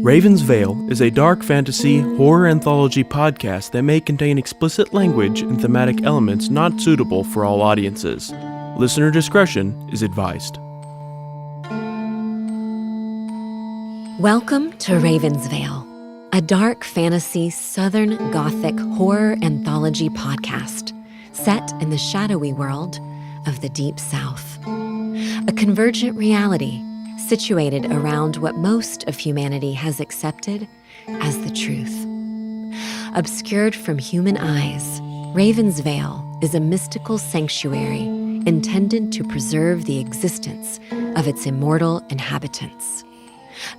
Raven's Veil is a dark fantasy horror anthology podcast that may contain explicit language and thematic elements not suitable for all audiences. Listener discretion is advised. Welcome to Raven's Veil, a dark fantasy Southern Gothic horror anthology podcast set in the shadowy world of the Deep South. A convergent reality situated around what most of humanity has accepted as the truth. Obscured from human eyes, Raven's Veil is a mystical sanctuary intended to preserve the existence of its immortal inhabitants.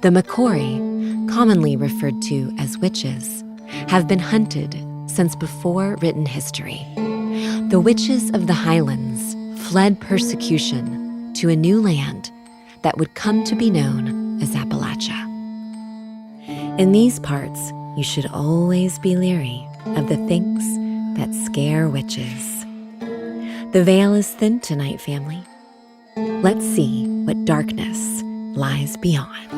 The Macquarie, commonly referred to as witches, have been hunted since before written history. The witches of the Highlands fled persecution to a new land that would come to be known as Appalachia. In these parts, you should always be leery of the things that scare witches. The veil is thin tonight, family. Let's see what darkness lies beyond.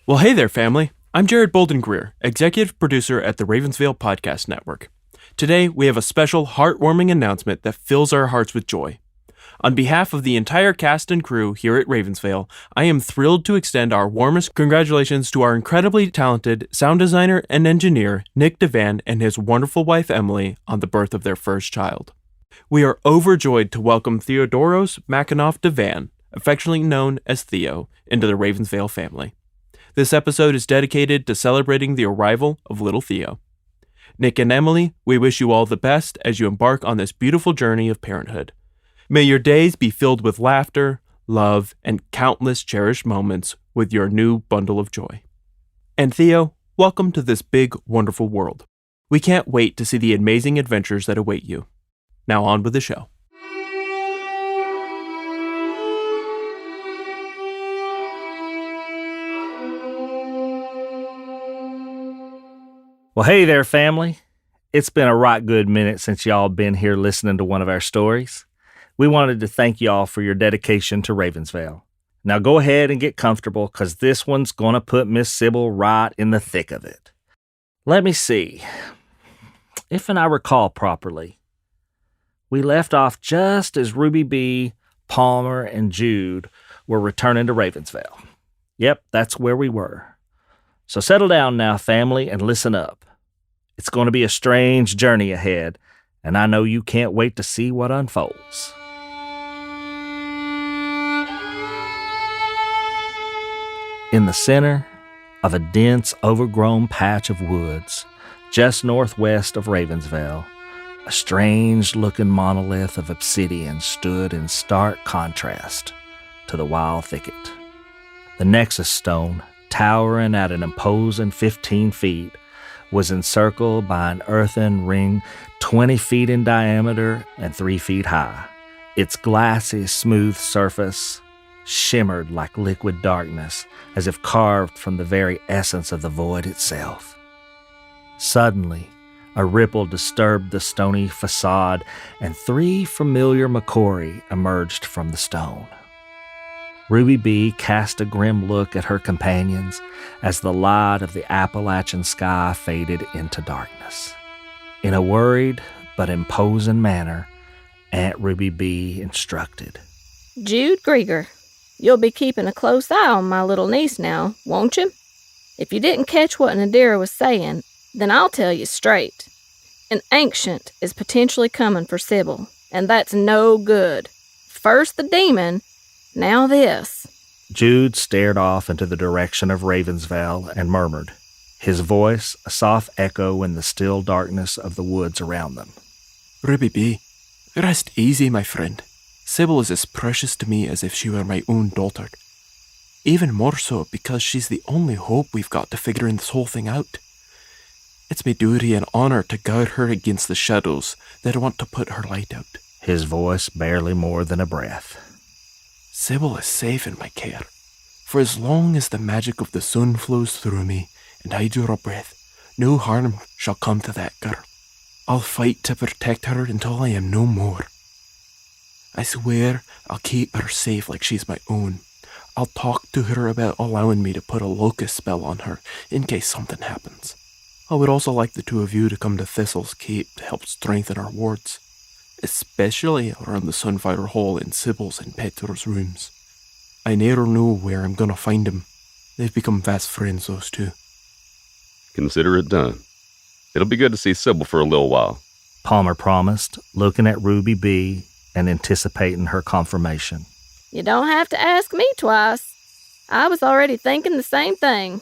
Well, hey there, family. I'm Jeryd Bolden-Greer, executive producer at the Raven's Veil Podcast Network. Today, we have a special, heartwarming announcement that fills our hearts with joy. On behalf of the entire cast and crew here at Raven's Veil, I am thrilled to extend our warmest congratulations to our incredibly talented sound designer and engineer, Nick Devan, and his wonderful wife, Emily, on the birth of their first child. We are overjoyed to welcome Theodoros Makhanoff Devan, affectionately known as Theo, into the Raven's Veil family. This episode is dedicated to celebrating the arrival of little Theo. Nick and Emily, we wish you all the best as you embark on this beautiful journey of parenthood. May your days be filled with laughter, love, and countless cherished moments with your new bundle of joy. And Theo, welcome to this big, wonderful world. We can't wait to see the amazing adventures that await you. Now on with the show. Well, hey there, family. It's been a right good minute since y'all been here listening to one of our stories. We wanted to thank y'all for your dedication to Raven's Veil. Now go ahead and get comfortable, because this one's going to put Miss Sibyl right in the thick of it. Let me see. If I recall properly, we left off just as Ruby Bea, Palmer, and Jude were returning to Raven's Veil. Yep, that's where we were. So settle down now, family, and listen up. It's going to be a strange journey ahead, and I know you can't wait to see what unfolds. In the center of a dense, overgrown patch of woods, just northwest of Ravensvale, a strange-looking monolith of obsidian stood in stark contrast to the wild thicket. The Nexus Stone, towering at an imposing 15 feet, was encircled by an earthen ring 20 feet in diameter and 3 feet high. Its glassy, smooth surface shimmered like liquid darkness, as if carved from the very essence of the void itself. Suddenly, a ripple disturbed the stony facade, and 3 familiar Macquarie emerged from the stone. Ruby Bea cast a grim look at her companions as the light of the Appalachian sky faded into darkness. In a worried but imposing manner, Aunt Ruby Bea instructed, "Jude Griogor, you'll be keeping a close eye on my little niece now, won't you? If you didn't catch what Nadira was saying, then I'll tell you straight. An ancient is potentially coming for Sibyl, and that's no good. First the demon, now this." Jude stared off into the direction of Ravensvale and murmured, his voice a soft echo in the still darkness of the woods around them. Ruby Bea, rest easy, my friend. Sibyl is as precious to me as if she were my own daughter. Even more so because she's the only hope we've got to figuring this whole thing out. It's my duty and honor to guard her against the shadows that want to put her light out. His voice barely more than a breath. Sibyl is safe in my care. For as long as the magic of the sun flows through me and I draw breath, no harm shall come to that girl. I'll fight to protect her until I am no more. I swear I'll keep her safe like she's my own. I'll talk to her about allowing me to put a locust spell on her in case something happens. I would also like the two of you to come to Thistle's Cape to help strengthen our wards, especially around the Sunfire Hall in Sibyl's and Petra's rooms. I never know where I'm gonna find them. They've become fast friends, those two. Consider it done. It'll be good to see Sibyl for a little while, Palmer promised, looking at Ruby Bea and anticipating her confirmation. You don't have to ask me twice. I was already thinking the same thing.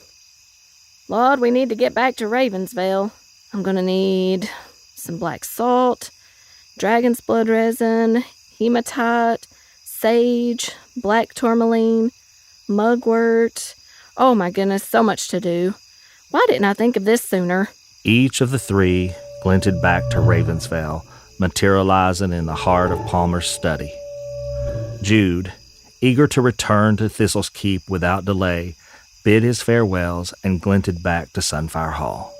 Lord, we need to get back to Ravensvale. I'm gonna need some black salt, dragon's blood resin, hematite, sage, black tourmaline, mugwort. Oh my goodness, so much to do. Why didn't I think of this sooner? Each of the three glinted back to Ravensvale, materializing in the heart of Palmer's study. Jude, eager to return to Thistle's Keep without delay, bid his farewells and glinted back to Sunfire Hall.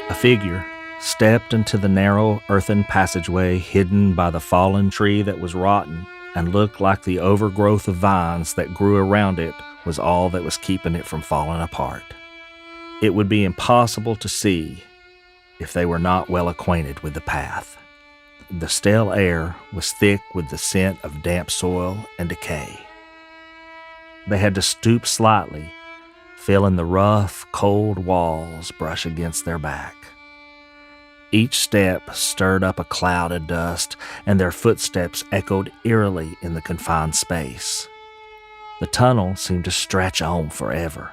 A figure stepped into the narrow earthen passageway hidden by the fallen tree that was rotten and looked like the overgrowth of vines that grew around it was all that was keeping it from falling apart. It would be impossible to see if they were not well acquainted with the path. The stale air was thick with the scent of damp soil and decay. They had to stoop slightly, feeling the rough, cold walls brush against their back. Each step stirred up a cloud of dust, and their footsteps echoed eerily in the confined space. The tunnel seemed to stretch on forever,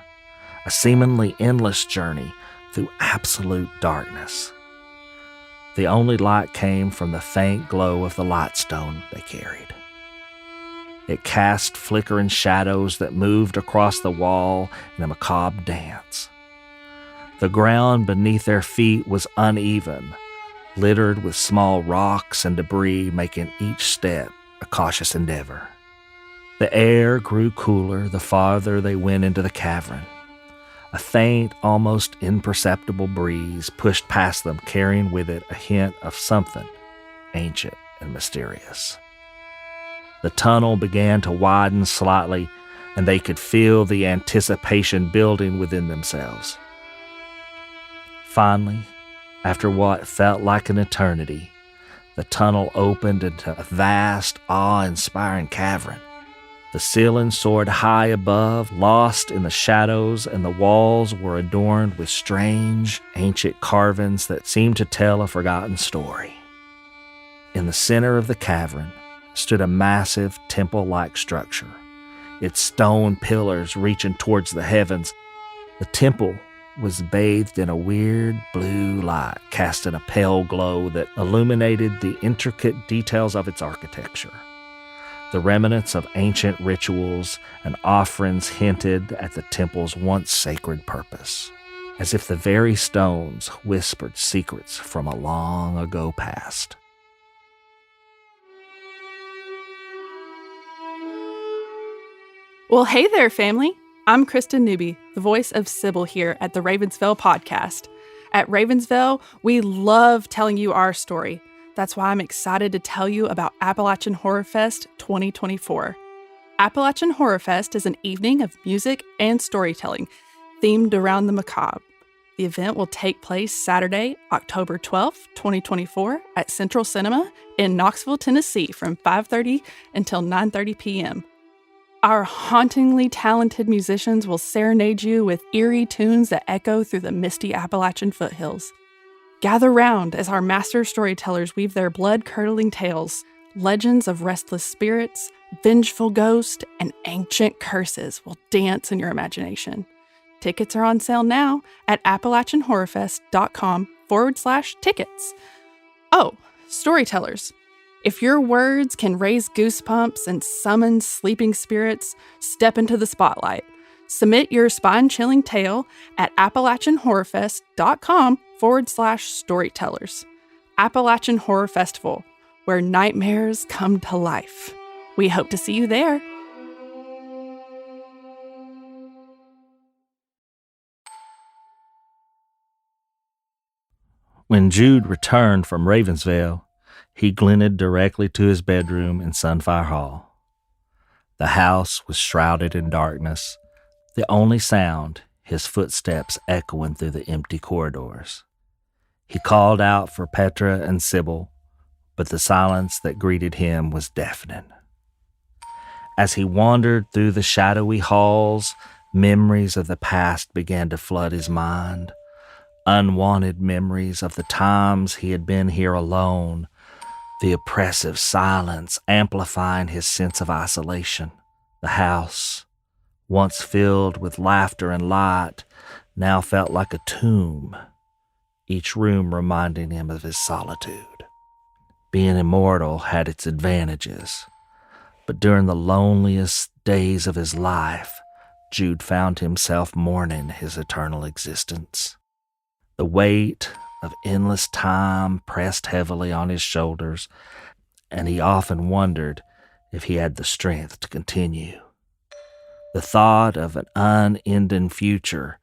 a seemingly endless journey through absolute darkness. The only light came from the faint glow of the lightstone they carried. It cast flickering shadows that moved across the wall in a macabre dance. The ground beneath their feet was uneven, littered with small rocks and debris, making each step a cautious endeavor. The air grew cooler the farther they went into the cavern. A faint, almost imperceptible breeze pushed past them, carrying with it a hint of something ancient and mysterious. The tunnel began to widen slightly, and they could feel the anticipation building within themselves. Finally, after what felt like an eternity, the tunnel opened into a vast, awe-inspiring cavern. The ceiling soared high above, lost in the shadows, and the walls were adorned with strange, ancient carvings that seemed to tell a forgotten story. In the center of the cavern stood a massive temple-like structure, its stone pillars reaching towards the heavens. The temple was bathed in a weird blue light, casting a pale glow that illuminated the intricate details of its architecture. The remnants of ancient rituals and offerings hinted at the temple's once sacred purpose, as if the very stones whispered secrets from a long ago past. Well, hey there, family. I'm Kristen Newby, the voice of Sibyl here at the Ravensvale podcast. At Ravensvale, we love telling you our story. That's why I'm excited to tell you about Appalachian Horror Fest 2024. Appalachian Horror Fest is an evening of music and storytelling themed around the macabre. The event will take place Saturday, October 12th, 2024 at Central Cinema in Knoxville, Tennessee from 5:30 until 9:30 p.m. Our hauntingly talented musicians will serenade you with eerie tunes that echo through the misty Appalachian foothills. Gather round as our master storytellers weave their blood-curdling tales. Legends of restless spirits, vengeful ghosts, and ancient curses will dance in your imagination. Tickets are on sale now at AppalachianHorrorFest.com/tickets. Oh, storytellers. If your words can raise goosebumps and summon sleeping spirits, step into the spotlight. Submit your spine-chilling tale at AppalachianHorrorFest.com/storytellers. Appalachian Horror Festival, where nightmares come to life. We hope to see you there. When Jude returned from Ravensvale, he glinted directly to his bedroom in Sunfire Hall. The house was shrouded in darkness, the only sound his footsteps echoing through the empty corridors. He called out for Petra and Sibyl, but the silence that greeted him was deafening. As he wandered through the shadowy halls, memories of the past began to flood his mind. Unwanted memories of the times he had been here alone, the oppressive silence amplifying his sense of isolation. The house, once filled with laughter and light, now felt like a tomb, each room reminding him of his solitude. Being immortal had its advantages, but during the loneliest days of his life, Jude found himself mourning his eternal existence. The weight of endless time pressed heavily on his shoulders, and he often wondered if he had the strength to continue. The thought of an unending future,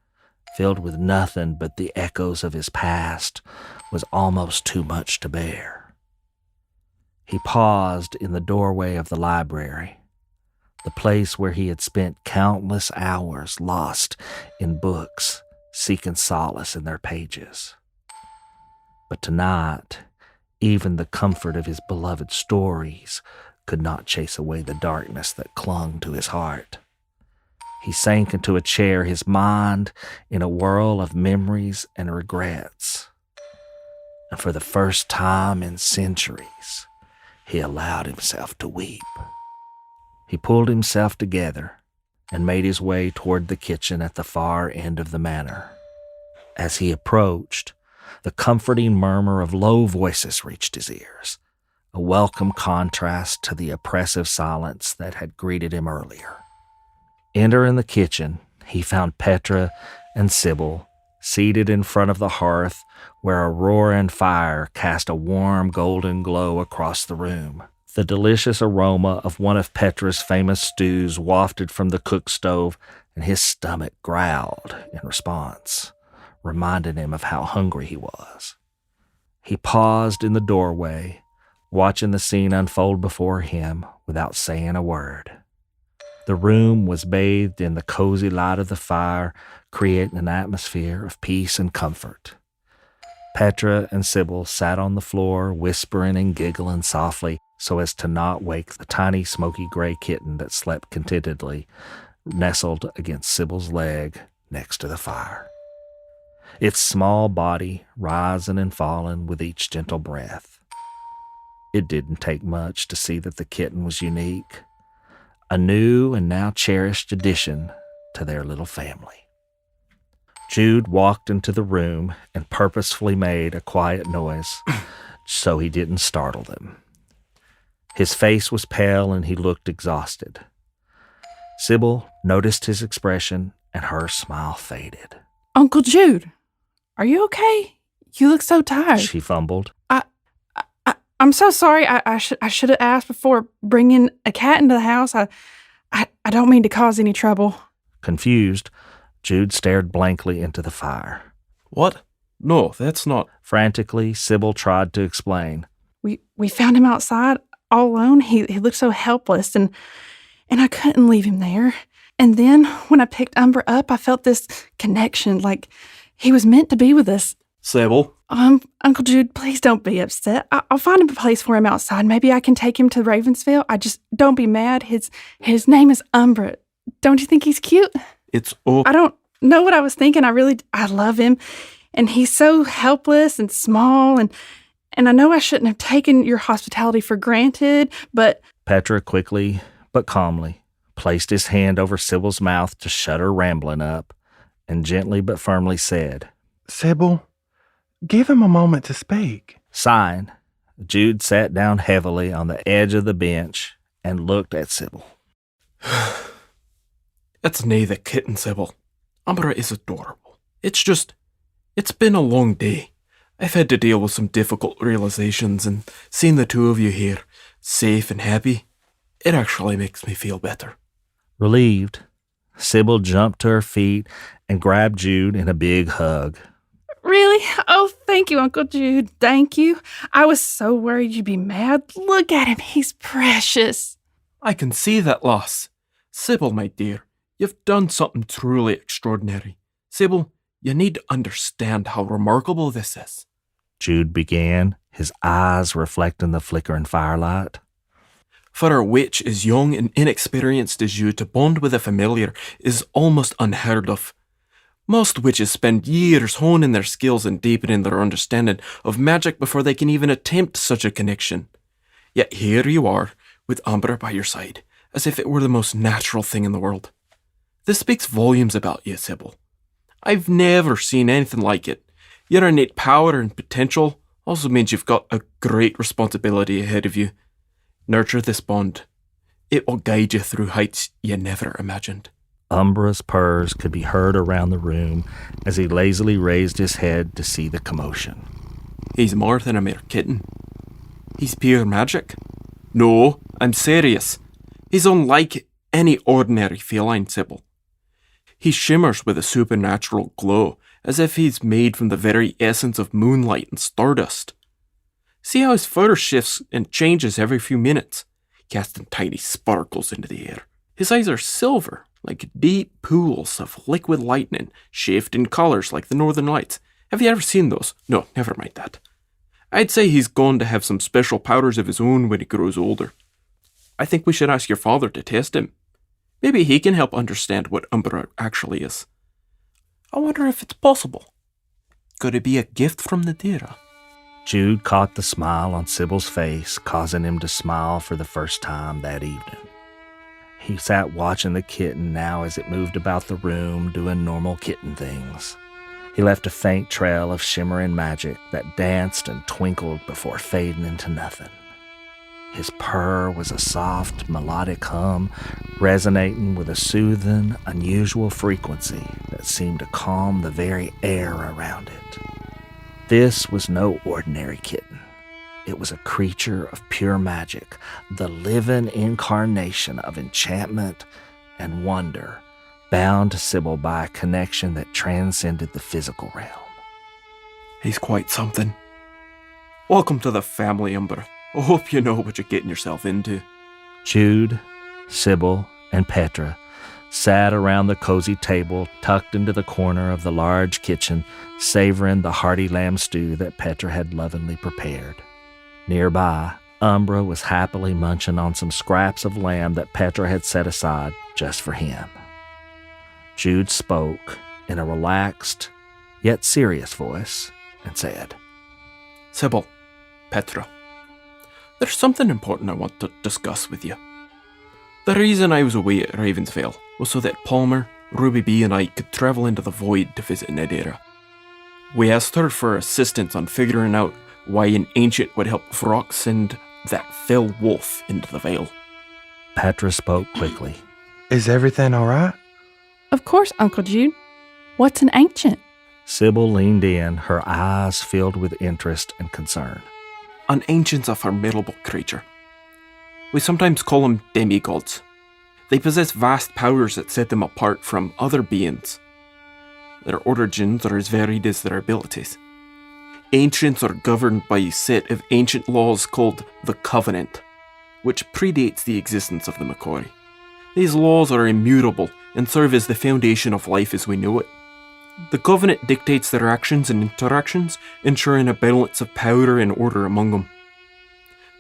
filled with nothing but the echoes of his past, was almost too much to bear. He paused in the doorway of the library, the place where he had spent countless hours lost in books, seeking solace in their pages. But tonight, even the comfort of his beloved stories could not chase away the darkness that clung to his heart. He sank into a chair, his mind in a whirl of memories and regrets. And for the first time in centuries, he allowed himself to weep. He pulled himself together and made his way toward the kitchen at the far end of the manor. As he approached, the comforting murmur of low voices reached his ears, a welcome contrast to the oppressive silence that had greeted him earlier. Entering the kitchen, he found Petra and Sibyl seated in front of the hearth where a roaring fire cast a warm golden glow across the room. The delicious aroma of one of Petra's famous stews wafted from the cook stove, and his stomach growled in response, reminding him of how hungry he was. He paused in the doorway, watching the scene unfold before him without saying a word. The room was bathed in the cozy light of the fire, creating an atmosphere of peace and comfort. Petra and Sibyl sat on the floor, whispering and giggling softly so as to not wake the tiny smoky gray kitten that slept contentedly, nestled against Sibyl's leg next to the fire. Its small body rising and falling with each gentle breath. It didn't take much to see that the kitten was unique, a new and now cherished addition to their little family. Jude walked into the room and purposefully made a quiet noise so he didn't startle them. His face was pale and he looked exhausted. Sibyl noticed his expression and her smile faded. Uncle Jude, are you okay? You look so tired. She fumbled. I'm so sorry. I should have asked before bringing a cat into the house. I don't mean to cause any trouble. Confused, Jude stared blankly into the fire. What? No, that's not. Frantically, Sibyl tried to explain. We found him outside all alone. He looked so helpless, and I couldn't leave him there. And then when I picked Umbra up, I felt this connection, like he was meant to be with us. Sibyl? Uncle Jude, please don't be upset. I'll find a place for him outside. Maybe I can take him to Ravensvale. Don't be mad. His name is Umbra. Don't you think he's cute? I don't know what I was thinking. I love him. And he's so helpless and small. And I know I shouldn't have taken your hospitality for granted, but... Petra quickly but calmly placed his hand over Sibyl's mouth to shut her rambling up, and gently but firmly said, Sibyl, give him a moment to speak. Sighing, Jude sat down heavily on the edge of the bench and looked at Sibyl. It's nae the kitten, Sibyl. Umbra is adorable. It's been a long day. I've had to deal with some difficult realizations, and seeing the two of you here, safe and happy, It actually makes me feel better. Relieved, Sibyl jumped to her feet and grabbed Jude in a big hug. Really? Oh, thank you, Uncle Jude. Thank you. I was so worried you'd be mad. Look at him. He's precious. I can see that loss. Sibyl, my dear, you've done something truly extraordinary. Sibyl, you need to understand how remarkable this is. Jude began, his eyes reflecting the flickering firelight. For a witch as young and inexperienced as you to bond with a familiar is almost unheard of. Most witches spend years honing their skills and deepening their understanding of magic before they can even attempt such a connection. Yet here you are, with Umbra by your side, as if it were the most natural thing in the world. This speaks volumes about you, Sibyl. I've never seen anything like it. Your innate power and potential also means you've got a great responsibility ahead of you. Nurture this bond. It will guide you through heights you never imagined. Umbra's purrs could be heard around the room as he lazily raised his head to see the commotion. He's more than a mere kitten. He's pure magic. No, I'm serious. He's unlike any ordinary feline, Sibyl. He shimmers with a supernatural glow, as if he's made from the very essence of moonlight and stardust. See how his fur shifts and changes every few minutes, casting tiny sparkles into the air. His eyes are silver, like deep pools of liquid lightning, shift in colors like the northern lights. Have you ever seen those? No, never mind that. I'd say he's going to have some special powers of his own when he grows older. I think we should ask your father to test him. Maybe he can help understand what Umbra actually is. I wonder if it's possible. Could it be a gift from Nadira? Jude caught the smile on Sibyl's face, causing him to smile for the first time that evening. He sat watching the kitten now as it moved about the room, doing normal kitten things. He left a faint trail of shimmering magic that danced and twinkled before fading into nothing. His purr was a soft, melodic hum, resonating with a soothing, unusual frequency that seemed to calm the very air around it. This was no ordinary kitten. It was a creature of pure magic, the living incarnation of enchantment and wonder, bound to Sibyl by a connection that transcended the physical realm. He's quite something. Welcome to the family, Umbra. I hope you know what you're getting yourself into. Jude, Sibyl, and Petra sat around the cozy table tucked into the corner of the large kitchen, savoring the hearty lamb stew that Petra had lovingly prepared. Nearby, Umbra was happily munching on some scraps of lamb that Petra had set aside just for him. Jude spoke in a relaxed, yet serious voice and said, Sibyl, Petra, there's something important I want to discuss with you. The reason I was away at Ravensvale was so that Palmer, Ruby Bea, and I could travel into the void to visit Nadira. We asked her for assistance on figuring out why an ancient would help Vrock send that fell wolf into the Vale. Petra spoke quickly. Is everything all right? Of course, Uncle Jude. What's an ancient? Sibyl leaned in, her eyes filled with interest and concern. An ancient's a formidable creature. We sometimes call them demigods. They possess vast powers that set them apart from other beings. Their origins are as varied as their abilities. Ancients are governed by a set of ancient laws called the Covenant, which predates the existence of the Macquarie. These laws are immutable and serve as the foundation of life as we know it. The Covenant dictates their actions and interactions, ensuring a balance of power and order among them.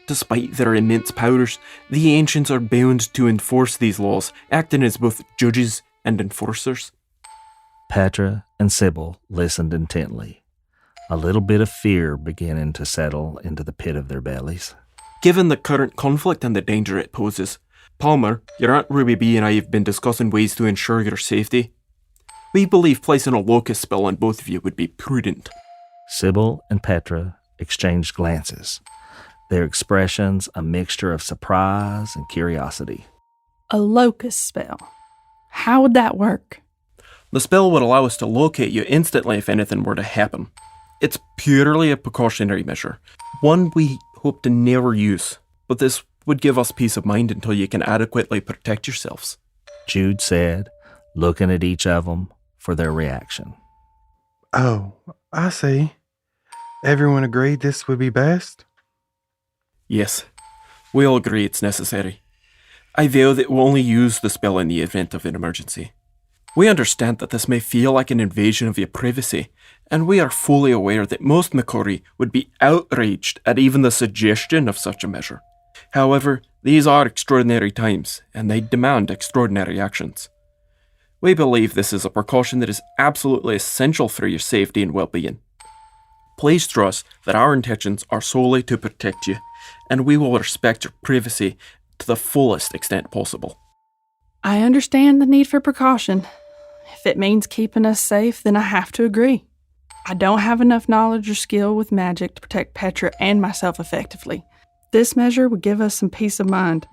Despite their immense powers, the Ancients are bound to enforce these laws, acting as both judges and enforcers. Petra and Sibyl listened intently, a little bit of fear beginning to settle into the pit of their bellies. Given the current conflict and the danger it poses, Palmer, your Aunt Ruby Bea and I have been discussing ways to ensure your safety. We believe placing a locust spell on both of you would be prudent. Sibyl and Petra exchanged glances, their expressions a mixture of surprise and curiosity. A locust spell. How would that work? The spell would allow us to locate you instantly if anything were to happen. It's purely a precautionary measure, one we hope to never use, but this would give us peace of mind until you can adequately protect yourselves," Jude said, looking at each of them for their reaction. Oh, I see. Everyone agreed this would be best? "Yes, we all agree it's necessary. I vow that we'll only use the spell in the event of an emergency. We understand that this may feel like an invasion of your privacy, and we are fully aware that most Makori would be outraged at even the suggestion of such a measure. However, these are extraordinary times, and they demand extraordinary actions. We believe this is a precaution that is absolutely essential for your safety and well-being. Please trust that our intentions are solely to protect you, and we will respect your privacy to the fullest extent possible." I understand the need for precaution. If it means keeping us safe, then I have to agree. I don't have enough knowledge or skill with magic to protect Petra and myself effectively. This measure would give us some peace of mind,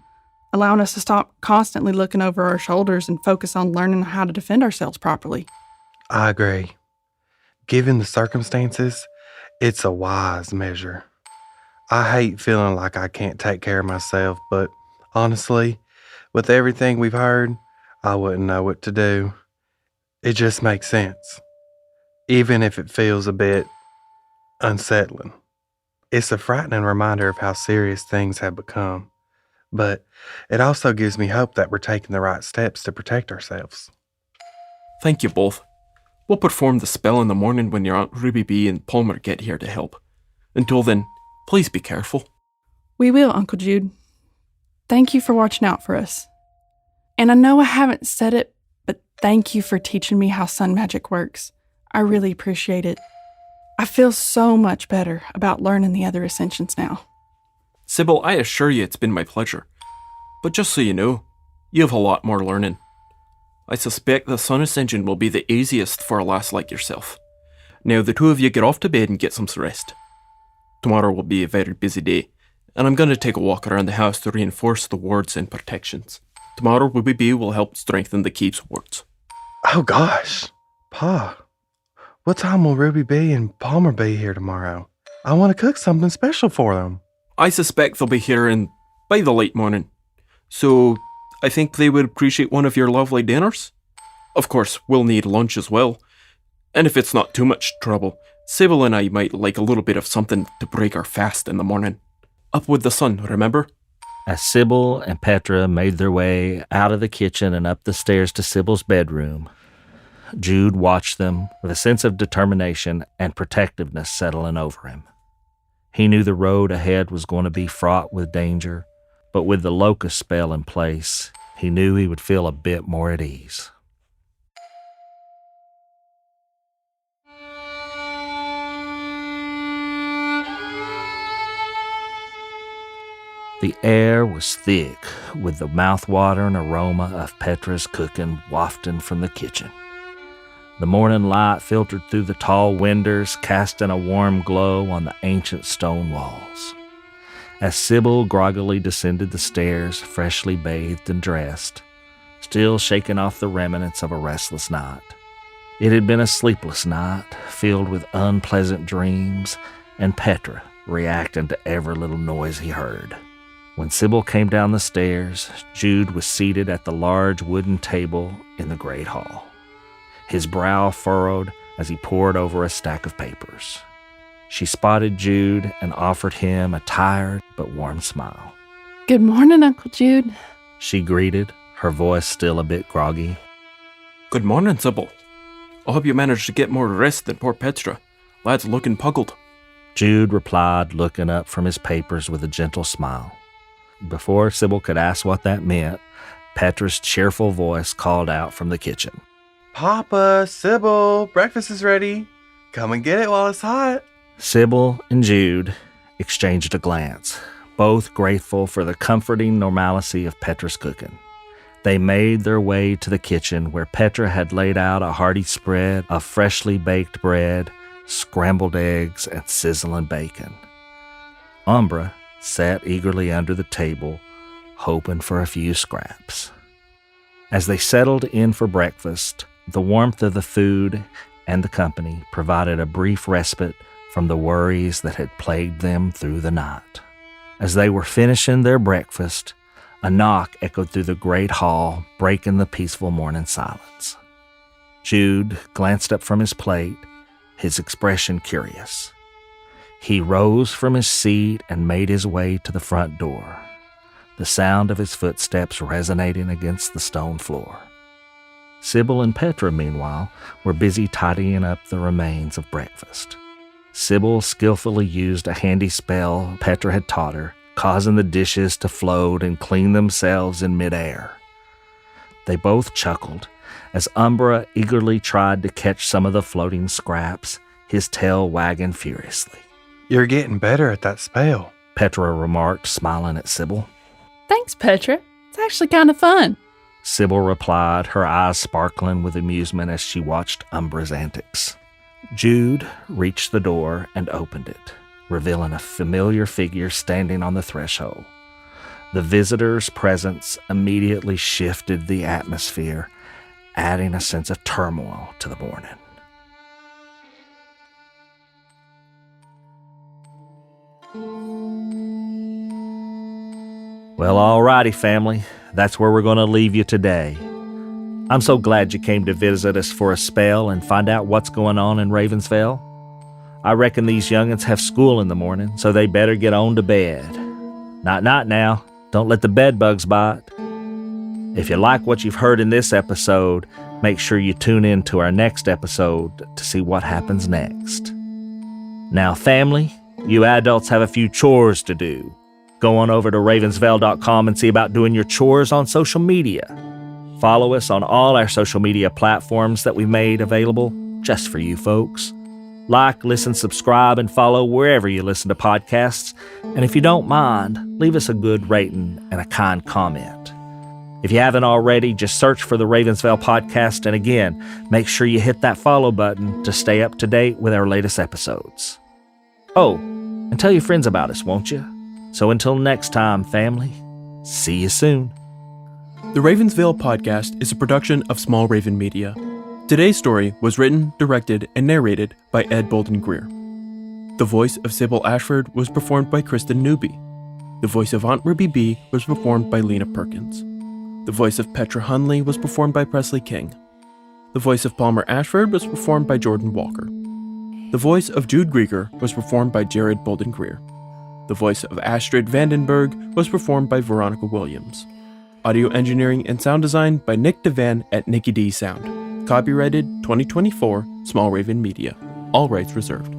allowing us to stop constantly looking over our shoulders and focus on learning how to defend ourselves properly. I agree. Given the circumstances, it's a wise measure. I hate feeling like I can't take care of myself, but honestly, with everything we've heard, I wouldn't know what to do. It just makes sense, even if it feels a bit unsettling. It's a frightening reminder of how serious things have become, but it also gives me hope that we're taking the right steps to protect ourselves. "Thank you both. We'll perform the spell in the morning when your Aunt Ruby Bea and Palmer get here to help. Until then, please be careful." We will, Uncle Jude. Thank you for watching out for us. And I know I haven't said it, but thank you for teaching me how sun magic works. I really appreciate it. I feel so much better about learning the other ascensions now. "Sibyl, I assure you it's been my pleasure. But just so you know, you have a lot more learning. I suspect the sun ascension will be the easiest for a lass like yourself. Now the two of you get off to bed and get some rest. Tomorrow will be a very busy day, and I'm going to take a walk around the house to reinforce the wards and protections. Tomorrow Ruby Bea will help strengthen the keep's wards." Oh gosh, Pa, what time will Ruby Bea and Palmer be here tomorrow? I want to cook something special for them. "I suspect they'll be here by the late morning, so I think they would appreciate one of your lovely dinners. Of course, we'll need lunch as well, and if it's not too much trouble, Sibyl and I might like a little bit of something to break our fast in the morning. Up with the sun, remember?" As Sibyl and Petra made their way out of the kitchen and up the stairs to Sibyl's bedroom, Jude watched them with a sense of determination and protectiveness settling over him. He knew the road ahead was going to be fraught with danger, but with the locust spell in place, he knew he would feel a bit more at ease. The air was thick with the mouth-watering aroma of Petra's cooking wafting from the kitchen. The morning light filtered through the tall windows, casting a warm glow on the ancient stone walls. As Sibyl groggily descended the stairs, freshly bathed and dressed, still shaking off the remnants of a restless night. It had been a sleepless night, filled with unpleasant dreams, and Petra reacting to every little noise he heard. When Sibyl came down the stairs, Jude was seated at the large wooden table in the great hall, his brow furrowed as he pored over a stack of papers. She spotted Jude and offered him a tired but warm smile. Good morning, Uncle Jude. She greeted, her voice still a bit groggy. "Good morning, Sibyl. I hope you managed to get more rest than poor Petra. Lad's looking puggled." Jude replied, looking up from his papers with a gentle smile. Before Sibyl could ask what that meant, Petra's cheerful voice called out from the kitchen. Papa, Sibyl, breakfast is ready. Come and get it while it's hot. Sibyl and Jude exchanged a glance, both grateful for the comforting normalcy of Petra's cooking. They made their way to the kitchen where Petra had laid out a hearty spread of freshly baked bread, scrambled eggs, and sizzling bacon. Umbra sat eagerly under the table, hoping for a few scraps. As they settled in for breakfast, the warmth of the food and the company provided a brief respite from the worries that had plagued them through the night. As they were finishing their breakfast, a knock echoed through the great hall, breaking the peaceful morning silence. Jude glanced up from his plate, his expression curious. He rose from his seat and made his way to the front door, the sound of his footsteps resonating against the stone floor. Sibyl and Petra, meanwhile, were busy tidying up the remains of breakfast. Sibyl skillfully used a handy spell Petra had taught her, causing the dishes to float and clean themselves in midair. They both chuckled as Umbra eagerly tried to catch some of the floating scraps, his tail wagging furiously. You're getting better at that spell, Petra remarked, smiling at Sibyl. Thanks, Petra. It's actually kind of fun. Sibyl replied, her eyes sparkling with amusement as she watched Umbra's antics. Jude reached the door and opened it, revealing a familiar figure standing on the threshold. The visitor's presence immediately shifted the atmosphere, adding a sense of turmoil to the morning. Well, alrighty, family. That's where we're going to leave you today. I'm so glad you came to visit us for a spell and find out what's going on in Ravensvale. I reckon these young'uns have school in the morning, so they better get on to bed. Night-night now. Don't let the bedbugs bite. If you like what you've heard in this episode, make sure you tune in to our next episode to see what happens next. Now, family, you adults have a few chores to do. Go on over to ravensvale.com and see about doing your chores on social media. Follow us on all our social media platforms that we've made available just for you folks. Like, listen, subscribe, and follow wherever you listen to podcasts. And if you don't mind, leave us a good rating and a kind comment. If you haven't already, just search for the Ravensvale Podcast. And again, make sure you hit that follow button to stay up to date with our latest episodes. Oh, and tell your friends about us, won't you? So until next time, family, see you soon. The Ravensvale Podcast is a production of Small Raven Media. Today's story was written, directed, and narrated by Ed Bolden-Greer. The voice of Sibyl Ashford was performed by Kristen Newby. The voice of Aunt Ruby Bea was performed by Lena Perkins. The voice of Petra Hunley was performed by Presley King. The voice of Palmer Ashford was performed by Jordan Walker. The voice of Jude Griogor was performed by Jeryd Bolden-Greer. The voice of Astrid Vandenberg was performed by Veronica Williams. Audio engineering and sound design by Nick DeVan at Nicky D Sound. Copyrighted 2024, Small Raven Media. All rights reserved.